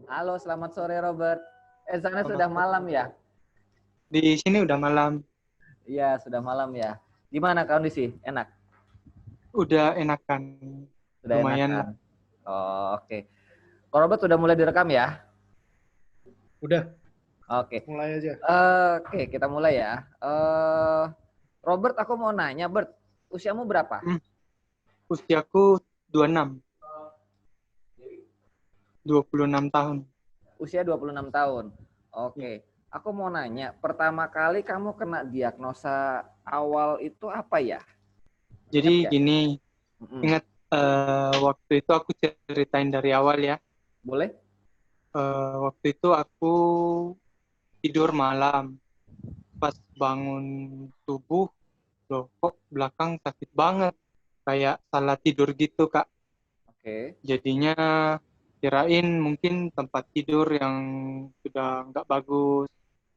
Halo, selamat sore Robert. Sana Selamat sudah malam sore. ya? Di sini udah malam, Iya, sudah malam ya. Gimana kondisi? Enak? udah enakan, Sudah lumayan enakan. lah. Oh, oke. Kak Robert sudah mulai direkam ya? Udah, Oke. mulai aja. Oke, kita mulai ya. Robert, aku mau nanya, Bert, usiamu berapa? Usiaku 26, 26 tahun. Usia 26 tahun. Ya. Oke. Aku mau nanya, pertama kali kamu kena diagnosa awal itu apa ya? Jadi Ingat nggak? gini, Mm-mm. ingat waktu itu aku ceritain dari awal ya. Boleh? Waktu itu aku tidur malam, pas bangun subuh, loh kok belakang sakit banget, kayak salah tidur gitu Kak. Oke. Jadinya kirain mungkin tempat tidur yang sudah nggak bagus.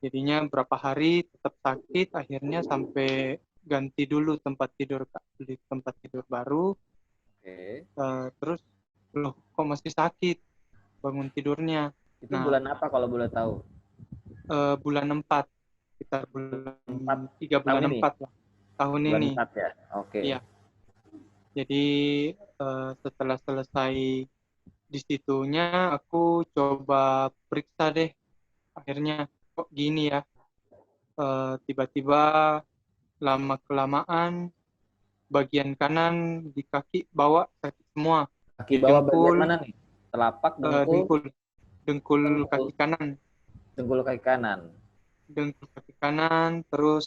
Jadinya berapa hari tetap sakit, akhirnya sampai ganti dulu tempat tidur, Kak. Beli tempat tidur baru, Oke. terus loh kok masih sakit bangun tidurnya. Itu Nah, bulan apa kalau boleh tahu? bulan 4, sekitar bulan 4 3 tahun bulan ini? 4 lah, tahun Bulan ini. 4 ya? Oke. Iya, jadi setelah selesai di situnya aku coba periksa deh, akhirnya kok gini ya. Tiba-tiba lama kelamaan bagian kanan di kaki bawah sakit semua, Kaki di bawah bagian dengkul, mana nih? Telapak, dengkul, dengkul dengkul dengkul, kaki kanan, dengkul kaki kanan. dengkul kaki kanan, terus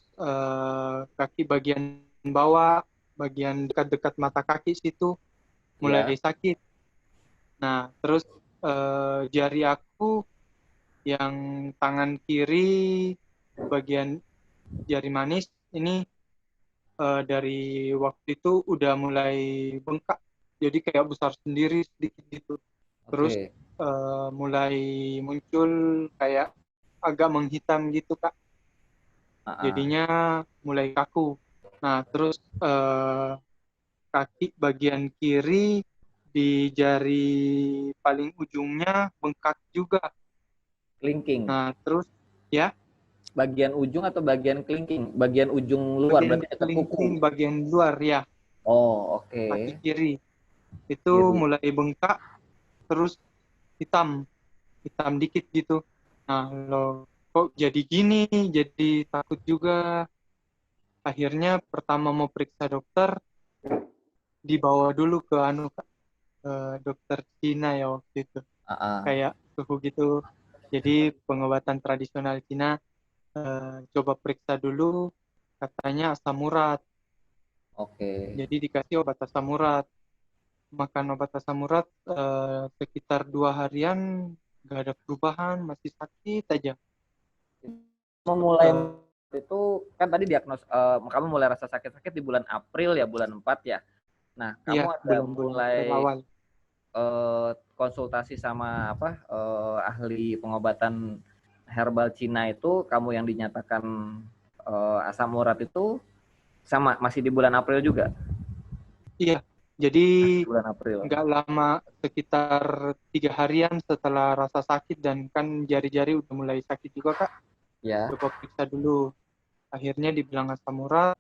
kaki bagian bawah, bagian dekat-dekat mata kaki situ mulai Ya. sakit. Nah, terus jari aku yang tangan kiri bagian jari manis ini dari waktu itu udah mulai bengkak, jadi kayak besar sendiri sedikit gitu. Terus Oke. mulai muncul kayak agak menghitam gitu Kak, Ah, ah. jadinya mulai kaku. Nah terus kaki bagian kiri di jari paling ujungnya bengkak juga. Kelingking. Nah terus ya, Bagian ujung atau bagian kelingking? Bagian ujung luar bagian berarti dekat kuku. kelingking bagian luar ya, Oh, kaki oke. kiri itu Kiri. mulai bengkak, terus hitam, hitam dikit gitu. Nah, lo kok jadi gini, jadi takut juga. Akhirnya pertama mau periksa dokter, dibawa dulu ke ke dokter Cina ya waktu itu. Ah, ah. Kayak suhu gitu. Jadi pengobatan tradisional Cina, coba periksa dulu, katanya asam urat. Oke. Jadi dikasih obat asam urat. Makan obat asam urat sekitar 2 harian, gak ada perubahan, masih sakit aja. Memulai Eh, itu kan tadi kamu mulai rasa sakit-sakit di bulan April ya, bulan 4 ya. Nah, Iya, kamu ada bulan-bulan April mulai awal. konsultasi sama ahli pengobatan herbal Cina itu, kamu yang dinyatakan asam urat itu sama masih di bulan April juga? Iya, jadi Masih di bulan April. nggak lama, sekitar 3 harian setelah rasa sakit dan kan jari-jari udah mulai sakit juga Kak. Ya. Coba periksa dulu. Akhirnya dibilang asam urat.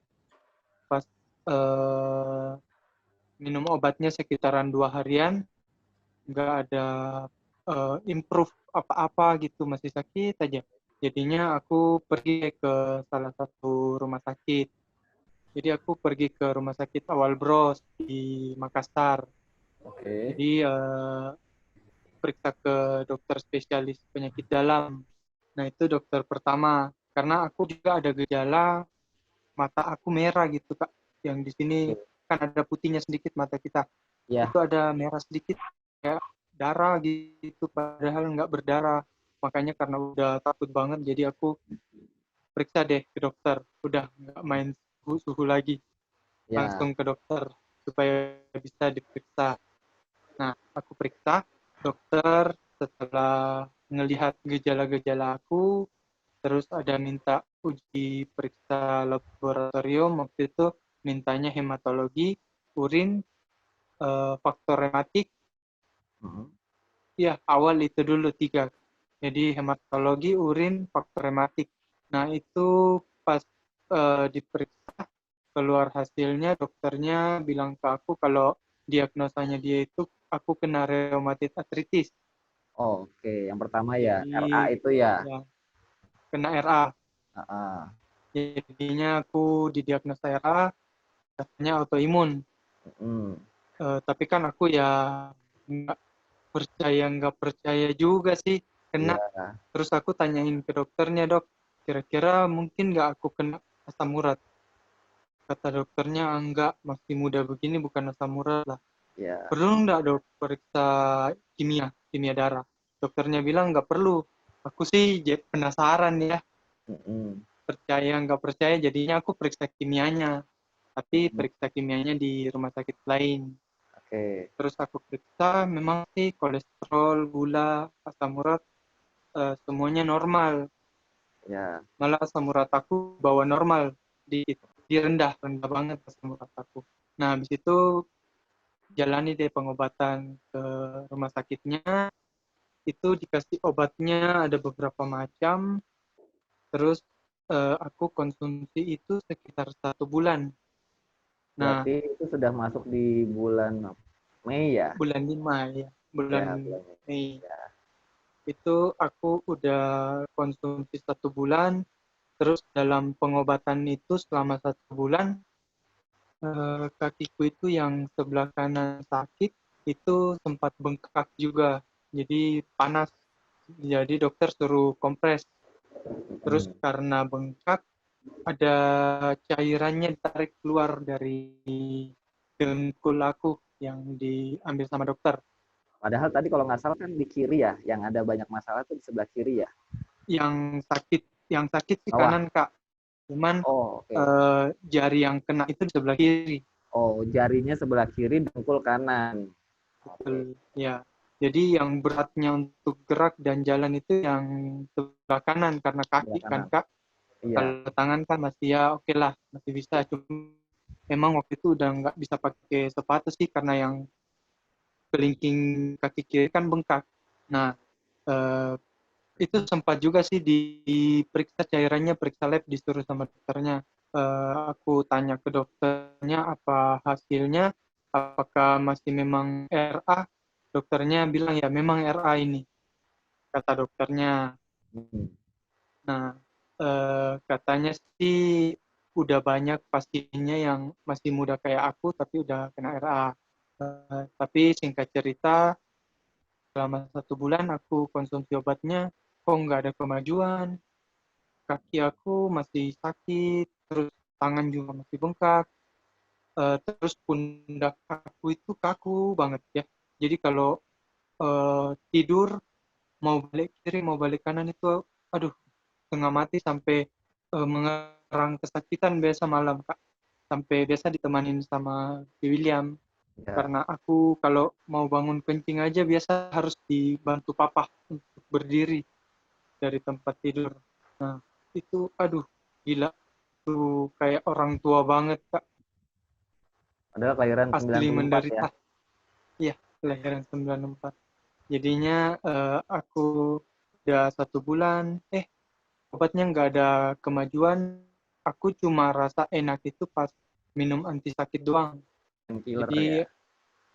Pas eh, minum obatnya sekitaran 2 harian, nggak ada improve apa-apa gitu, masih sakit aja. Jadinya aku pergi ke salah satu rumah sakit. Jadi aku pergi ke rumah sakit Awal Bros di Makassar. Oke. Jadi periksa ke dokter spesialis penyakit dalam. Nah itu dokter pertama. Karena aku juga ada gejala mata aku merah gitu Kak. Yang di sini Oke. kan ada putihnya sedikit mata kita. Ya. Itu ada merah sedikit kayak darah gitu. Padahal nggak berdarah. Makanya karena udah takut banget, jadi aku periksa deh ke dokter. Udah nggak main suhu lagi. Ya. Langsung ke dokter supaya bisa diperiksa. Nah, aku periksa, dokter setelah melihat gejala-gejala aku, terus ada minta uji periksa laboratorium, waktu itu mintanya hematologi, urin, faktor rematik, Mhm. ya awal itu dulu 3. Jadi hematologi, urin, faktor rematik. Nah itu pas diperiksa keluar hasilnya, dokternya bilang ke aku kalau diagnosanya dia itu aku kena rheumatoid arthritis. Oh, oke. Yang pertama ya RA Jadi itu ya. ya kena RA. Ah, Jadinya aku didiagnosa RA, katanya autoimun. mm, Tapi kan aku ya nggak nggak percaya juga sih kena. iya, Terus aku tanyain ke dokternya, dok, kira-kira mungkin nggak aku kena asam urat? Kata dokternya, enggak, masih muda begini bukan asam urat lah. iya. Perlu nggak dok periksa kimia darah? Dokternya bilang nggak perlu. Aku sih penasaran ya, Mm-mm, percaya nggak percaya, jadinya aku periksa kimianya. Tapi mm-mm. periksa kimianya di rumah sakit lain. Oke, Terus aku periksa, memang sih kolesterol, gula, asam urat, semuanya normal. ya. Malah asam urat aku bawa normal, di rendah, rendah banget asam urat aku. Nah, habis itu jalani deh pengobatan ke rumah sakitnya, itu dikasih obatnya ada beberapa macam, terus aku konsumsi itu sekitar 1 bulan. Nah, Berarti itu sudah masuk di bulan Mei ya? bulan 5 ya, bulan Ya, bulan Mei. Mei. Ya. Itu aku udah konsumsi 1 bulan, terus dalam pengobatan itu selama 1 bulan, kakiku itu yang sebelah kanan sakit, itu sempat bengkak juga, jadi panas, jadi dokter suruh kompres. Terus Mm. karena bengkak, ada cairannya ditarik keluar dari dengkul aku yang diambil sama dokter. Padahal tadi kalau nggak salah kan di kiri ya, yang ada banyak masalah tuh di sebelah kiri ya. Yang sakit sih Bawah. kanan kak, cuman Oh, oke. jari yang kena itu di sebelah kiri. Oh, jarinya sebelah kiri, dengkul kanan. Oke, Betul, ya. Jadi yang beratnya untuk gerak dan jalan itu yang sebelah kanan karena sebelah kaki kan kanan. kak. Iya, Kalau tangan kan masih ya oke lah, masih bisa. Cuma memang waktu itu udah nggak bisa pakai sepatu sih karena yang kelingking kaki kiri kan bengkak. Nah, eh, itu sempat juga sih diperiksa cairannya, periksa lab disuruh sama dokternya. Aku tanya ke dokternya apa hasilnya, apakah masih memang RA. Dokternya bilang ya memang RA ini, kata dokternya. hmm, Nah, katanya sih udah banyak pasiennya yang masih muda kayak aku tapi udah kena RA. Tapi singkat cerita, selama 1 bulan aku konsumsi obatnya, kok nggak ada kemajuan, kaki aku masih sakit, terus tangan juga masih bengkak, terus pundak aku itu kaku banget ya. Jadi kalau tidur mau balik kiri mau balik kanan itu, aduh, setengah mati sampai mengerang kesakitan biasa malam kak. Sampai biasa ditemanin sama si William. ya. Karena aku kalau mau bangun kencing aja biasa harus dibantu papa untuk berdiri dari tempat tidur. Nah, itu aduh gila, tuh kayak orang tua banget Kak, Padahal kelahiran asli 94 ya. menderita. Iya, kelahiran 94. Jadinya aku udah 1 bulan, obatnya nggak ada kemajuan. Aku cuma rasa enak itu pas minum anti sakit doang. Painkiller ya. Jadi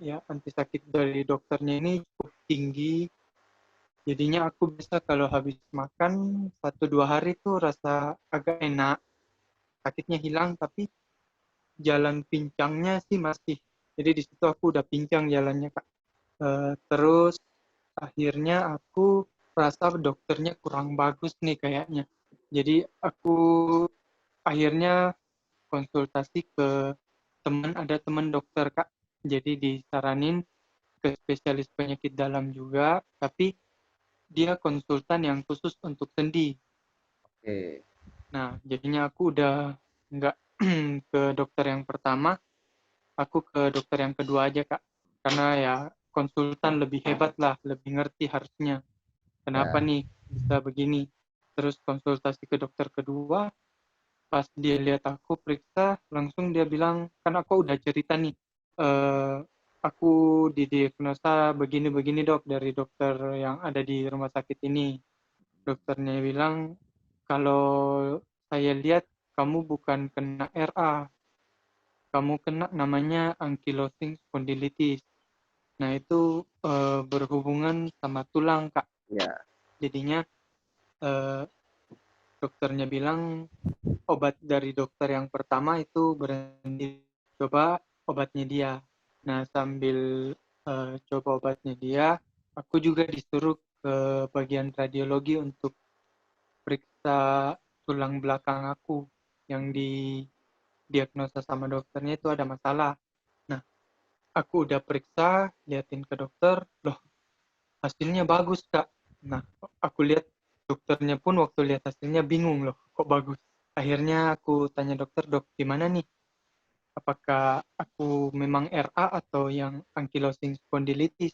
ya anti sakit dari dokternya ini cukup tinggi. Jadinya aku bisa kalau habis makan 1-2 hari tuh rasa agak enak, sakitnya hilang tapi jalan pincangnya sih masih. Jadi di situ aku udah pincang jalannya Kak. Terus akhirnya aku rasa dokternya kurang bagus nih kayaknya. Jadi aku akhirnya konsultasi ke ada teman dokter Kak. Jadi disaranin ke spesialis penyakit dalam juga, tapi dia konsultan yang khusus untuk sendi. Oke. Nah, jadinya aku udah nggak ke dokter yang pertama, aku ke dokter yang kedua aja, Kak. Karena ya konsultan lebih hebat lah, lebih ngerti harusnya. Kenapa Ya. nih bisa begini? Terus konsultasi ke dokter kedua, pas dia lihat aku periksa, langsung dia bilang, kan aku udah cerita nih, eh, aku didiagnosa begini-begini dok dari dokter yang ada di rumah sakit ini. Dokternya bilang kalau saya lihat kamu bukan kena RA, kamu kena namanya ankylosing spondylitis. Nah itu berhubungan sama tulang kak. Ya. Jadinya eh, dokternya bilang obat dari dokter yang pertama itu berhenti, coba obatnya dia. Nah sambil coba obatnya dia, aku juga disuruh ke bagian radiologi untuk periksa tulang belakang aku yang didiagnosa sama dokternya itu ada masalah. Nah aku udah periksa, liatin ke dokter, loh hasilnya bagus kak. Nah aku lihat dokternya pun waktu lihat hasilnya bingung loh, kok bagus. Akhirnya aku tanya dokter, dok gimana nih? Apakah aku memang RA atau yang ankylosing spondylitis?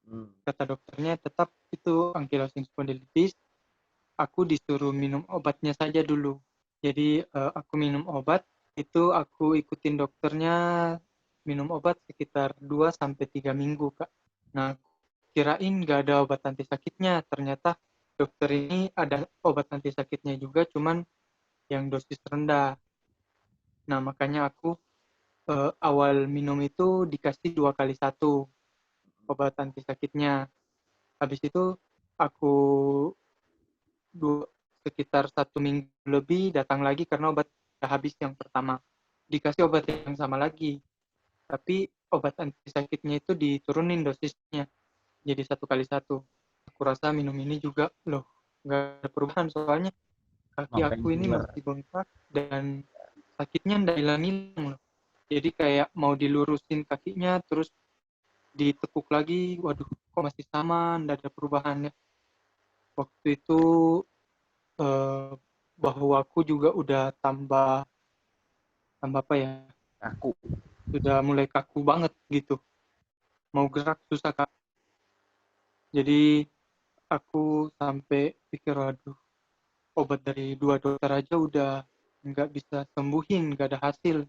Hmm. Kata dokternya tetap itu ankylosing spondylitis. Aku disuruh minum obatnya saja dulu. Jadi aku minum obat, itu aku ikutin dokternya minum obat sekitar 2 sampai 3 minggu, Kak. Nah, kirain nggak ada obat anti sakitnya, ternyata dokter ini ada obat anti sakitnya juga, cuman yang dosis rendah. Nah, makanya aku awal minum itu dikasih 2 kali 1 obat anti sakitnya. Habis itu aku dua, sekitar 1 minggu lebih datang lagi karena obat udah habis yang pertama. Dikasih obat yang sama lagi, tapi obat anti sakitnya itu diturunin dosisnya jadi 1 kali 1. Aku rasa minum ini juga loh nggak ada perubahan, soalnya kaki Sampai aku ini bener. masih bengkak dan sakitnya ndak hilang-hilang loh. Jadi kayak mau dilurusin kakinya terus ditekuk lagi, waduh kok masih sama, ndak ada perubahannya. Waktu itu eh, bahu aku juga udah tambah tambah apa ya, Aku. sudah mulai kaku banget gitu, mau gerak susah kak. Jadi aku sampai pikir waduh obat dari 2 dokter aja udah nggak bisa sembuhin, nggak ada hasil,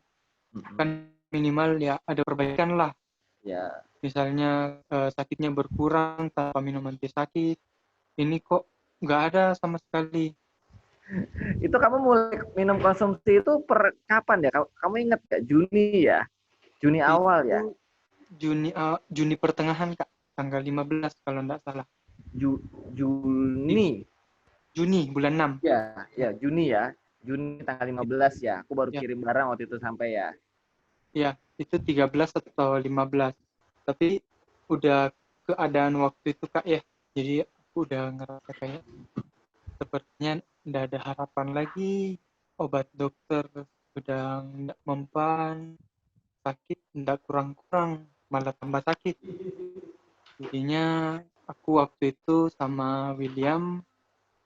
Mm-mm. kan minimal ya ada perbaikan lah, Ya. misalnya sakitnya berkurang tanpa minum anti sakit, ini kok nggak ada sama sekali. Itu kamu mulai minum konsumsi itu per kapan ya? Kamu ingat gak? Juni ya? Juni awal Itu ya? Juni pertengahan kak, tanggal 15 kalau nggak salah. Ju, Di Juni. Juni bulan 6. Ya, Ya, ya Juni ya. Juni tanggal 15 ya. Aku baru ya, kirim barang waktu itu sampai ya. ya, itu 13 atau 15. Tapi udah keadaan waktu itu Kak ya. Jadi aku udah ngerasa kayak sepertinya nggak ada harapan lagi. Obat dokter udah nggak mempan, sakit nggak kurang-kurang, malah tambah sakit. Jadinya aku waktu itu sama William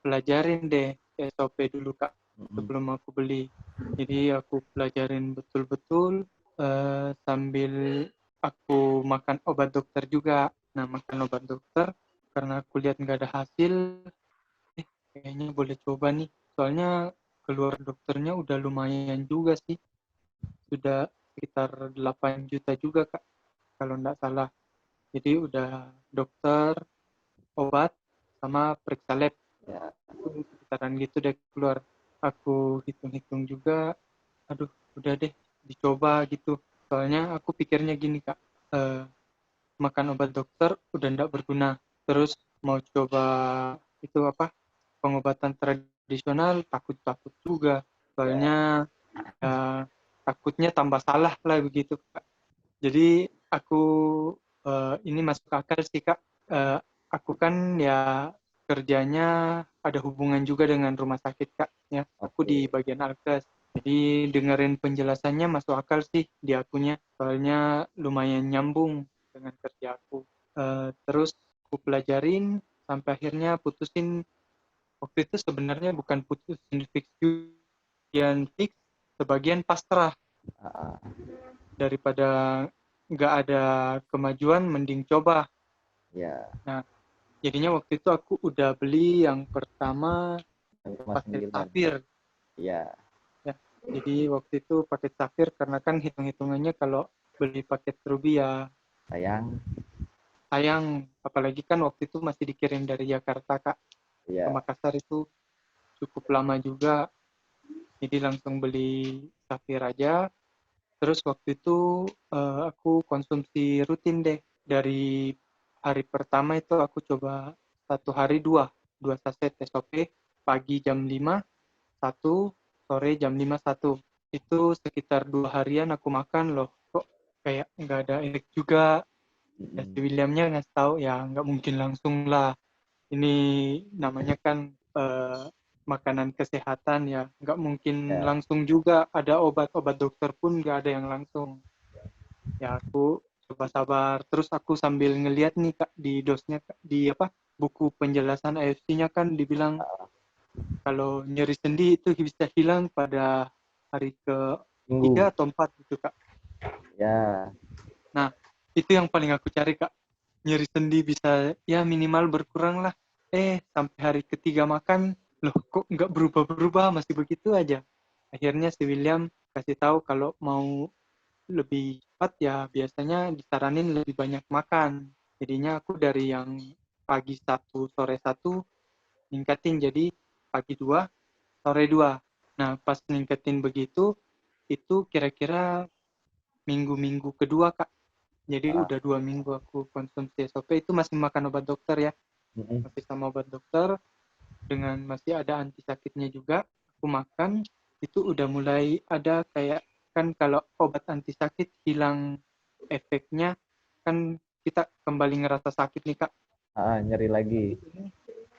pelajarin deh SOP dulu Kak Mm-mm. sebelum aku beli. Jadi aku pelajarin betul-betul sambil aku makan obat dokter juga. Nah makan obat dokter karena aku lihat nggak ada hasil, kayaknya boleh coba nih. Soalnya keluar dokternya udah lumayan juga sih, sudah sekitar 8 juta juga Kak kalau nggak salah. Jadi udah dokter, obat, sama periksa lab. Ya. Itu sekitaran gitu deh keluar. Aku hitung-hitung juga, aduh udah deh dicoba gitu. Soalnya aku pikirnya gini Kak, eh, makan obat dokter udah ndak berguna. Terus mau coba itu apa, pengobatan tradisional takut-takut juga. Ya. Soalnya takutnya tambah salah lah begitu Kak. Jadi aku ini masuk akal sih Kak. Eh, aku kan ya kerjanya ada hubungan juga dengan rumah sakit Kak. Ya, aku di Oke. bagian alkes. Jadi dengerin penjelasannya masuk akal sih di akunya. Soalnya lumayan nyambung dengan kerja aku. Terus aku pelajarin sampai akhirnya putusin, waktu itu sebenarnya bukan putusin fix, yang fix sebagian pasrah, Ah, daripada nggak ada kemajuan mending coba. ya. Nah jadinya waktu itu aku udah beli yang pertama Yang cuma paket 9. safir Ya. ya. Jadi waktu itu paket safir karena kan hitung-hitungannya kalau beli paket ruby ya sayang. Sayang, apalagi kan waktu itu masih dikirim dari Jakarta Kak ke Iya. Makassar, itu cukup lama juga. Jadi langsung beli Safir aja. Terus waktu itu aku konsumsi rutin deh. Dari hari pertama itu aku coba satu hari dua saset SOP, pagi jam 5 satu, sore jam 5 satu. Itu sekitar 2 harian aku makan loh. Kok kayak nggak ada efek juga. Dan si Williamnya ngasih tahu ya nggak mungkin langsung lah. Ini namanya kan makanan kesehatan ya. Nggak mungkin Ya. langsung juga. Ada obat-obat dokter pun nggak ada yang langsung. Ya aku coba sabar. Terus aku sambil ngeliat nih Kak di dosnya, di apa, buku penjelasan AFC-nya kan dibilang kalau nyeri sendi itu bisa hilang pada hari Minggu. ke-3 atau 4 gitu Kak. Ya. Nah, itu yang paling aku cari Kak. Nyeri sendi bisa ya minimal berkurang lah. Sampai hari ketiga makan, loh kok nggak berubah-berubah, masih begitu aja. Akhirnya si William kasih tahu kalau mau lebih cepat ya biasanya disaranin lebih banyak makan. Jadinya aku dari yang pagi satu, sore satu, ningkatin jadi pagi dua, sore dua. Nah, pas ningkatin begitu, itu kira-kira minggu-minggu kedua, Kak. Jadi Ah. udah 2 minggu aku konsumsi SOP, itu masih makan obat dokter ya. Mm-mm. Masih sama obat dokter, dengan masih ada anti sakitnya juga. Aku makan, itu udah mulai ada kayak, kan kalau obat anti sakit hilang efeknya, kan kita kembali ngerasa sakit nih, Kak. Nyeri lagi.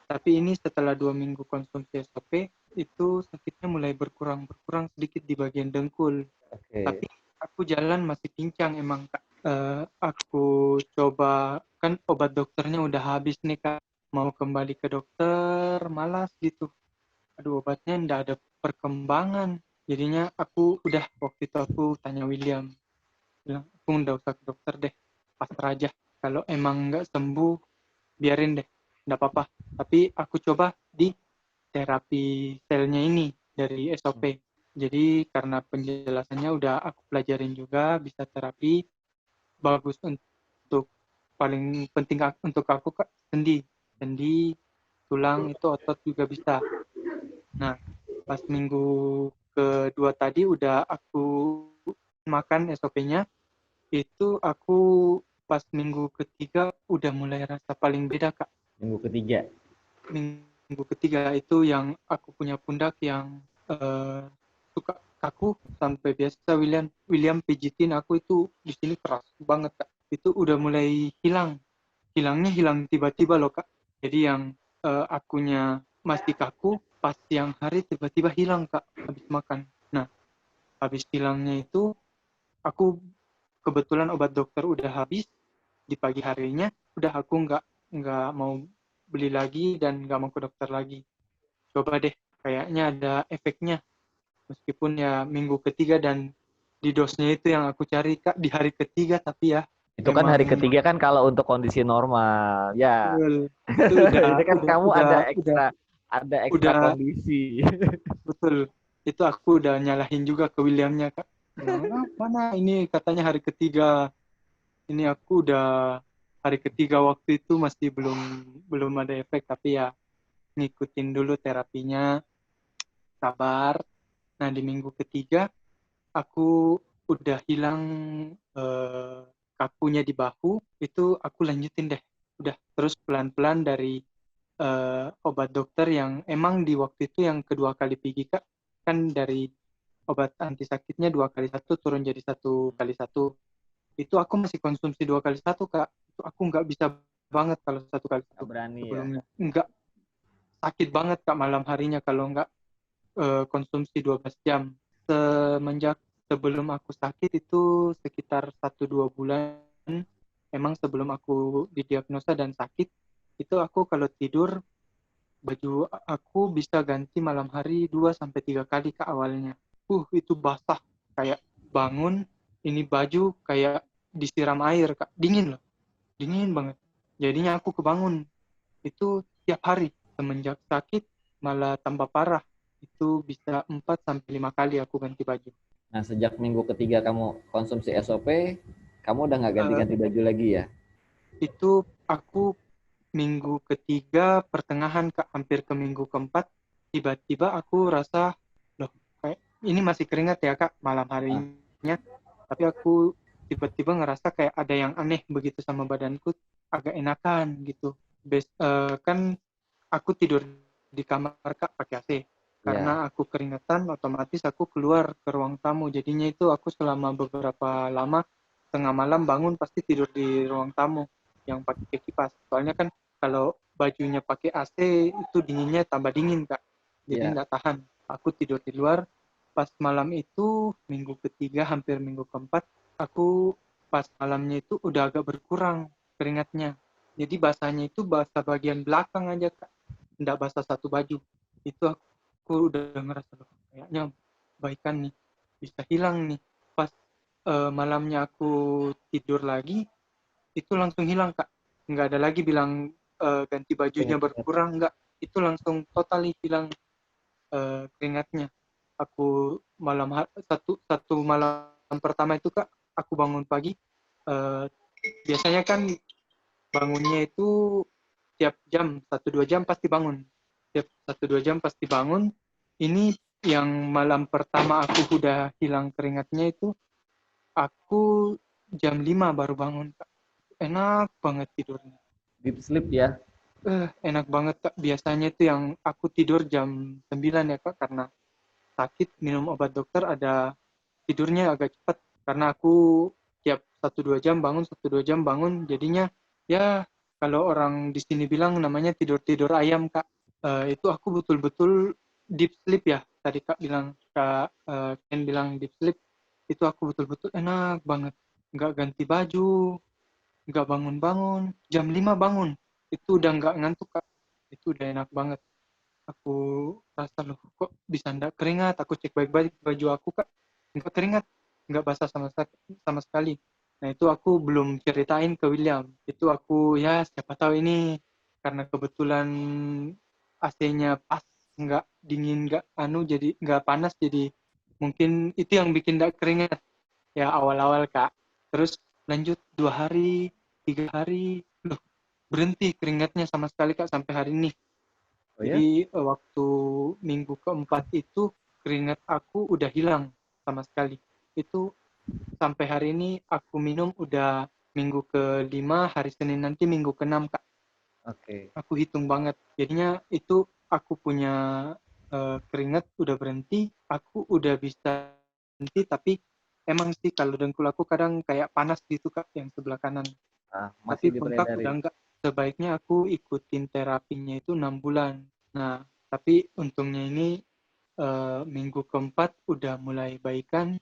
Tapi ini setelah 2 minggu konsumsi SOP, itu sakitnya mulai berkurang sedikit di bagian dengkul. Oke. Tapi aku jalan masih pincang emang Kak. Aku coba, kan obat dokternya udah habis nih Kak. Mau kembali ke dokter, malas gitu. Aduh, obatnya nggak ada perkembangan. Jadinya aku udah, waktu itu aku tanya William, bilang aku nggak usah ke dokter deh, pasrah aja. Kalau emang nggak sembuh, biarin deh, nggak apa-apa. Tapi aku coba di terapi selnya ini dari SOP. Jadi karena penjelasannya udah aku pelajarin juga, bisa terapi, bagus untuk, paling penting untuk aku Kak, sendi, tulang itu otot juga bisa. Nah, pas minggu kedua tadi udah aku makan SOP-nya, itu aku pas minggu ketiga udah mulai rasa paling beda Kak. Minggu ketiga. Minggu ketiga itu yang aku punya pundak yang suka kaku, sampai biasa William pijitin aku itu di sini keras banget Kak. Itu udah mulai hilang tiba-tiba loh Kak. Jadi yang akunya masih kaku, pas siang hari tiba-tiba hilang Kak habis makan. Nah, habis hilangnya itu aku kebetulan obat dokter udah habis di pagi harinya, udah aku nggak mau beli lagi dan nggak mau ke dokter lagi. Coba deh, kayaknya ada efeknya. Meskipun ya minggu ketiga dan di dosnya itu yang aku cari Kak di hari ketiga, tapi ya Itu kan hari memang ketiga kan kalau untuk kondisi normal. Ya. betul, itu Ini kan kamu ada ekstra udah kondisi. betul. Itu aku udah nyalahin juga ke Williamnya Kak. Bilang, mana ini katanya hari ketiga. Ini aku udah hari ketiga, waktu itu masih belum belum ada efek, tapi ya ngikutin dulu terapinya, sabar. Nah, di minggu ketiga aku udah hilang eh, kakunya di bahu, itu aku lanjutin deh. Udah terus pelan-pelan dari obat dokter yang emang di waktu itu yang kedua kali pergi Kak, kan dari obat anti sakitnya 2 kali 1 turun jadi 1 kali 1. Itu aku masih konsumsi 2 kali 1 Kak. Itu aku nggak bisa banget kalau 1 kali 1 Nggak berani ya. sebelumnya. Nggak, sakit banget Kak malam harinya kalau nggak konsumsi 12 jam. Semenjak sebelum aku sakit itu sekitar 1-2 bulan, emang sebelum aku didiagnosa dan sakit, itu aku kalau tidur, baju aku bisa ganti malam hari 2 sampai 3 kali ke awalnya. Itu basah. Kayak bangun, ini baju kayak disiram air, Kak. Dingin loh. Dingin banget. Jadinya aku kebangun. Itu tiap hari. Semenjak sakit malah tambah parah. Itu bisa 4 sampai 5 kali aku ganti baju. Nah, sejak minggu ketiga kamu konsumsi SOP, Kamu udah nggak Eh, ganti-ganti baju lagi ya? itu aku minggu ketiga pertengahan Kak, hampir ke minggu keempat, tiba-tiba aku rasa, loh kayak ini masih keringat ya Kak malam Ah, harinya, tapi aku tiba-tiba ngerasa kayak ada yang aneh begitu sama badanku, agak enakan gitu. Kan aku tidur di kamar Kak pakai AC. ya, Karena aku keringetan, otomatis aku keluar ke ruang tamu. Jadinya itu aku selama beberapa lama, tengah malam bangun pasti tidur di ruang tamu yang pakai kipas. Soalnya kan kalau bajunya pakai AC itu dinginnya tambah dingin Kak. Jadi ya. nggak tahan. Aku tidur di luar. Pas malam itu minggu ketiga hampir minggu keempat, aku pas malamnya itu udah agak berkurang keringatnya. Jadi basahnya itu basah bagian belakang aja Kak, nggak basah satu baju. Itu aku udah ngerasa loh, kayaknya baikan nih, bisa hilang nih. Pas malamnya aku tidur lagi, itu langsung hilang Kak. Nggak ada lagi bilang ganti bajunya Keringat-keringat. berkurang, nggak. Itu langsung totally hilang keringatnya. Aku satu satu malam pertama itu Kak, aku bangun pagi. eh, Biasanya kan bangunnya itu tiap jam 1-2 jam pasti bangun, tiap 1-2 jam pasti bangun. Ini yang malam pertama aku udah hilang keringatnya itu, aku jam 5 baru bangun Kak. Enak banget tidurnya. Deep sleep ya? Enak banget Kak. Biasanya itu yang aku tidur jam 9 ya Kak, karena sakit minum obat dokter, ada tidurnya agak cepat karena aku tiap 1-2 jam bangun, 1-2 jam bangun, jadinya ya kalau orang di sini bilang namanya tidur-tidur ayam Kak. Itu aku betul-betul deep sleep ya, tadi Kak bilang, Kak Ken bilang deep sleep, itu aku betul-betul enak banget, nggak ganti baju, nggak bangun-bangun, jam 5 bangun, itu udah nggak ngantuk Kak, itu udah enak banget. Aku rasa loh kok bisa ndak keringat, aku cek baik-baik baju aku Kak, nggak keringat, nggak basah sama sekali. Nah itu aku belum ceritain ke William, itu aku ya siapa tahu ini karena kebetulan AC-nya pas, nggak dingin, nggak jadi nggak panas, jadi mungkin itu yang bikin ndak keringat ya awal-awal Kak. Terus lanjut 2 hari 3 hari, loh berhenti keringatnya sama sekali Kak sampai hari ini. Oh ya? Jadi waktu minggu keempat itu keringat aku udah hilang sama sekali. Itu sampai hari ini aku minum udah minggu kelima, hari Senin nanti minggu keenam Kak. Oke. Aku hitung banget. Jadinya itu aku punya keringat udah berhenti, aku udah bisa berhenti, tapi emang sih kalau dengkul aku kadang kayak panas gitu Kak yang sebelah kanan. Ah, masih Tapi bengkak udah diberedarin. enggak. Sebaiknya aku ikutin terapinya itu 6 bulan. Nah, tapi untungnya ini minggu keempat udah mulai baikan.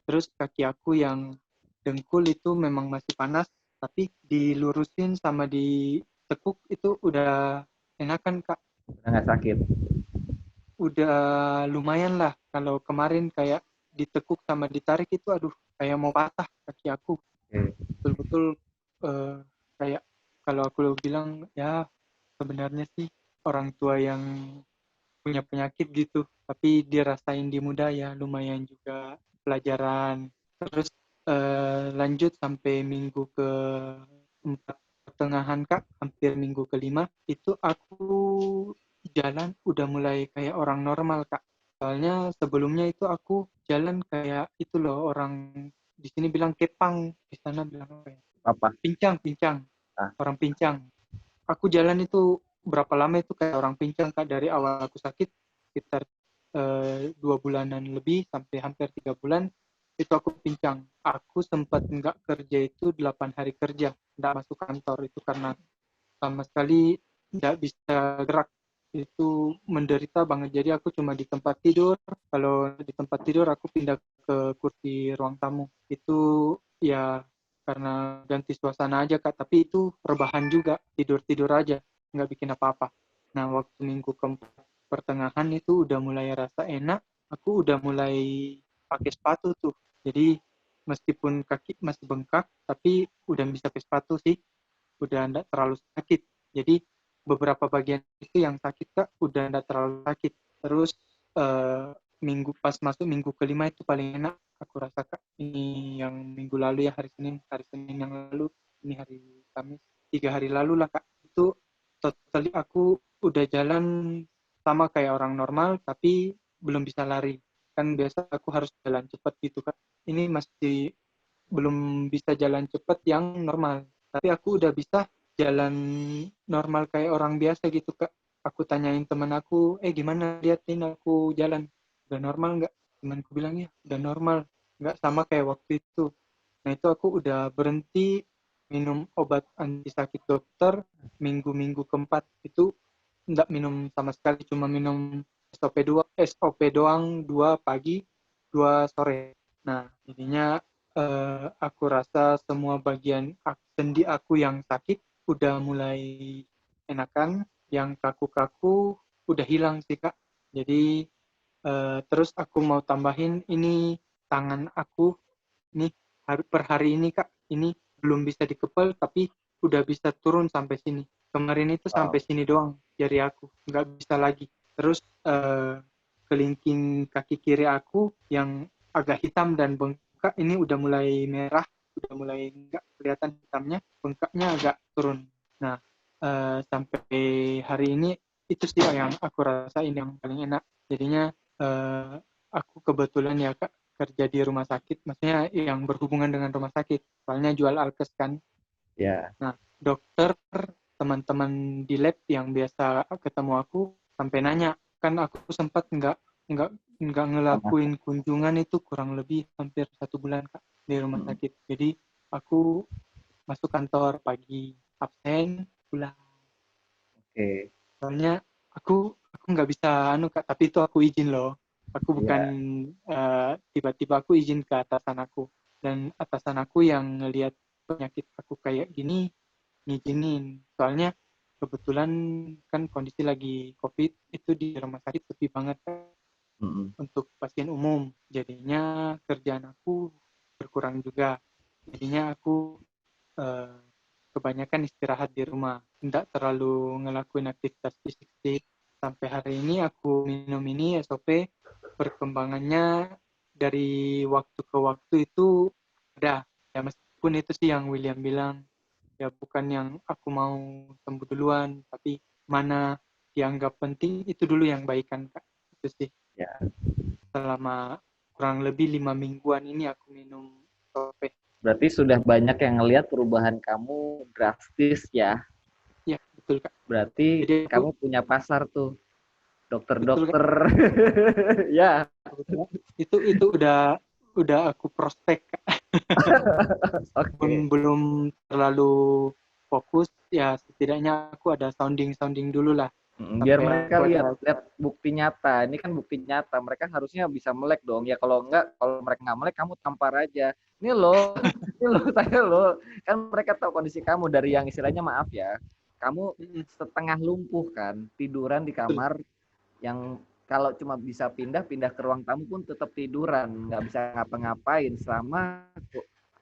Terus kaki aku yang dengkul itu memang masih panas, tapi dilurusin sama ditekuk itu udah enakan Kak. Udah nggak sakit. Udah lumayan lah. Kalau kemarin kayak ditekuk sama ditarik itu aduh kayak mau patah kaki aku. Oke. Betul-betul eh, kayak kalau aku bilang ya sebenarnya sih orang tua yang punya penyakit gitu, tapi dia rasain di muda ya lumayan juga pelajaran. Terus lanjut sampai minggu ke 4 pertengahan Kak, hampir minggu kelima, itu aku jalan udah mulai kayak orang normal Kak. Soalnya sebelumnya itu aku jalan kayak itu loh, orang di sini bilang kepang, di sana bilang apa ya? Apa? Pincang, pincang, Ah, orang pincang. Aku jalan itu berapa lama itu kayak orang pincang Kak, dari awal aku sakit sekitar 2 bulanan lebih sampai hampir 3 bulan itu aku pincang. Aku sempat nggak kerja itu 8 hari kerja, nggak masuk kantor itu karena sama sekali nggak bisa gerak, itu menderita banget. Jadi aku cuma di tempat tidur, kalau di tempat tidur aku pindah ke kursi ruang tamu itu ya karena ganti suasana aja Kak, tapi itu rebahan juga, tidur-tidur aja nggak bikin apa-apa. Nah waktu minggu keempat pertengahan itu udah mulai rasa enak, aku udah mulai pakai sepatu tuh, jadi meskipun kaki masih bengkak tapi udah bisa pakai sepatu sih, udah enggak terlalu sakit. Jadi beberapa bagian itu yang sakit Kak udah enggak terlalu sakit. Terus minggu pas masuk minggu kelima itu paling enak. aku rasa Kak. Ini yang minggu lalu ya, hari Senin yang lalu, ini hari Kamis, 3 hari lalu lah Kak. Itu totally aku udah jalan sama kayak orang normal, tapi belum bisa lari. Kan biasa aku harus jalan cepat gitu Kak. Ini masih belum bisa jalan cepat yang normal. Tapi aku udah bisa jalan normal kayak orang biasa gitu Kak. Aku tanyain teman aku, gimana liatin aku jalan? Udah normal nggak? Temanku bilang ya, udah normal. Nggak sama kayak waktu itu. Nah itu aku udah berhenti minum obat anti sakit dokter minggu-minggu keempat. Itu nggak minum sama sekali, cuma minum SOP doang, 2 pagi, 2 sore. Nah, jadinya aku rasa semua bagian sendi aku yang sakit udah mulai enakan, yang kaku-kaku udah hilang sih Kak. Jadi terus aku mau tambahin ini tangan aku nih per hari ini Kak, ini belum bisa dikepel tapi udah bisa turun sampai sini. Kemarin itu sampai Wow. sini doang jari aku, nggak bisa lagi. Terus kelingking kaki kiri aku yang agak hitam dan bengkak ini udah mulai merah, udah mulai nggak kelihatan hitamnya, bengkaknya agak turun. Nah, sampai hari ini itu sih yang aku rasain yang paling enak. Jadinya aku kebetulan ya Kak kerja di rumah sakit, maksudnya yang berhubungan dengan rumah sakit. Soalnya jual alkes kan. Ya. Nah, dokter, teman-teman di lab yang biasa ketemu aku sampai nanya, kan aku sempat nggak nggak Sama. ngelakuin kunjungan itu kurang lebih hampir 1 bulan Kak di rumah Hmm. sakit. Jadi aku masuk kantor pagi, absen, pulang. Oke. Soalnya aku nggak bisa Kak, tapi itu aku izin loh. Aku bukan Iya. tiba-tiba aku izin ke atasan aku, dan atasan aku yang ngelihat penyakit aku kayak gini ngizinin. Soalnya kebetulan kan kondisi lagi COVID itu di rumah sakit sepi banget Kak, Mm-mm. untuk pasien umum. Jadinya kerjaan aku berkurang juga. Jadinya aku eh, kebanyakan istirahat di rumah, tidak terlalu ngelakuin aktivitas fisik sih. Sampai hari ini aku minum ini SOP, perkembangannya dari waktu ke waktu itu ada. Ya meskipun itu sih yang William bilang, ya bukan yang aku mau sembuh duluan, tapi mana dianggap penting itu dulu yang baikan Kak. Itu sih Ya. selama kurang lebih 5 mingguan ini aku minum SOP. Berarti sudah banyak yang ngelihat perubahan kamu drastis ya. Ya betul Kak. Berarti Jadi aku kamu punya pasar tuh, betul Kak. dokter-dokter. Ya. Itu udah aku prospek Kak. Oke. Pun belum terlalu fokus, ya setidaknya aku ada sounding dulu lah, Biar sampai mereka aku lihat ada. lihat bukti nyata. Ini kan bukti nyata. Mereka harusnya bisa melek dong. Ya kalau enggak, kalau mereka nggak melek, kamu tampar aja. Ini loh, ini loh saya loh. Kan mereka tahu kondisi kamu dari yang istilahnya maaf ya. Kamu setengah lumpuh kan, tiduran di Betul. kamar yang kalau cuma bisa pindah-pindah ke ruang tamu pun tetap tiduran, nggak bisa ngapa-ngapain selama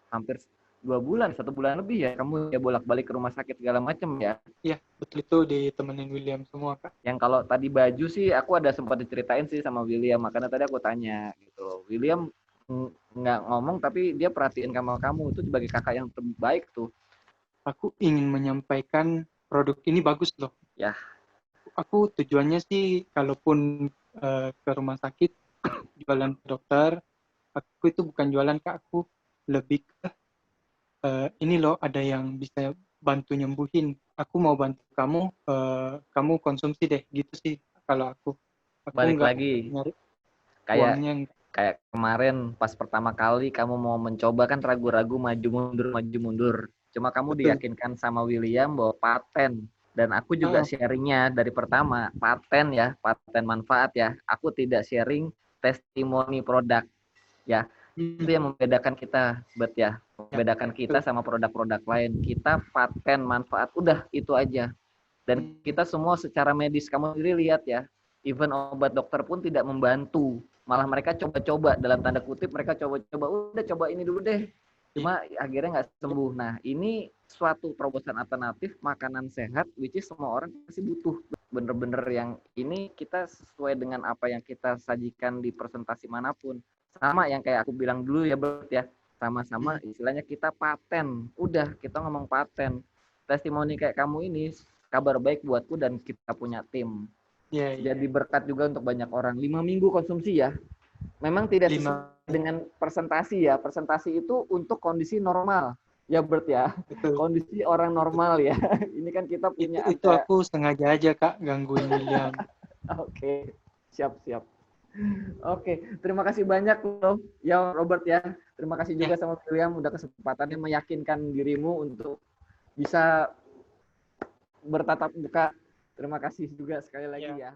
hampir 2 bulan, 1 bulan lebih ya. Kamu ya bolak-balik ke rumah sakit segala macam ya. Ya betul, itu ditemenin William semua Kak. Yang kalau tadi baju sih aku ada sempat diceritain sih sama William, makanya tadi aku tanya gitu. William nggak ngomong tapi dia perhatiin sama kamu, itu sebagai kakak yang terbaik tuh. Aku ingin menyampaikan produk ini bagus loh. Ya. Aku tujuannya sih kalaupun ke rumah sakit jualan dokter, aku itu bukan jualan Kak, aku lebih ke ini loh ada yang bisa bantu nyembuhin. Aku mau bantu kamu, kamu konsumsi deh, gitu sih kalau aku. Aku Balik nggak lagi nyari kayak uangnya. kayak kemarin pas pertama kali kamu mau mencoba kan ragu-ragu maju mundur. Cuma kamu Betul. diyakinkan sama William bahwa paten, dan aku juga Uh, sharingnya dari pertama paten ya, paten manfaat ya. Aku tidak sharing testimoni produk ya. Itu yang membedakan kita, bet ya. ya, Membedakan kita betul. sama produk-produk lain. Kita paten manfaat, udah itu aja. Dan kita semua secara medis, kamu sendiri lihat ya, even obat dokter pun tidak membantu. Malah mereka coba-coba, dalam tanda kutip mereka coba-coba, udah coba ini dulu deh. Iya. Cuma akhirnya nggak Ya, sembuh. Nah ini suatu terobosan alternatif makanan sehat, which is semua orang pasti butuh. Bener-bener yang ini kita sesuai dengan apa yang kita sajikan di presentasi manapun. Sama yang kayak aku bilang dulu ya Bert ya, sama-sama istilahnya kita paten. Udah, kita ngomong paten. Testimoni kayak kamu ini kabar baik buatku dan kita punya tim. Jadi berkat juga untuk banyak orang. 5 minggu konsumsi ya. Memang tidak sesuai dengan presentasi ya. Presentasi itu untuk kondisi normal. Ya Bert ya. Betul. Kondisi orang normal ya. Ini kan kita punya itu aku sengaja aja Kak gangguin William. Oke. Siap. Oke, terima kasih banyak loh ya Robert ya. Terima kasih juga sama William udah kesempatannya meyakinkan dirimu untuk bisa bertatap muka. Terima kasih juga sekali lagi ya.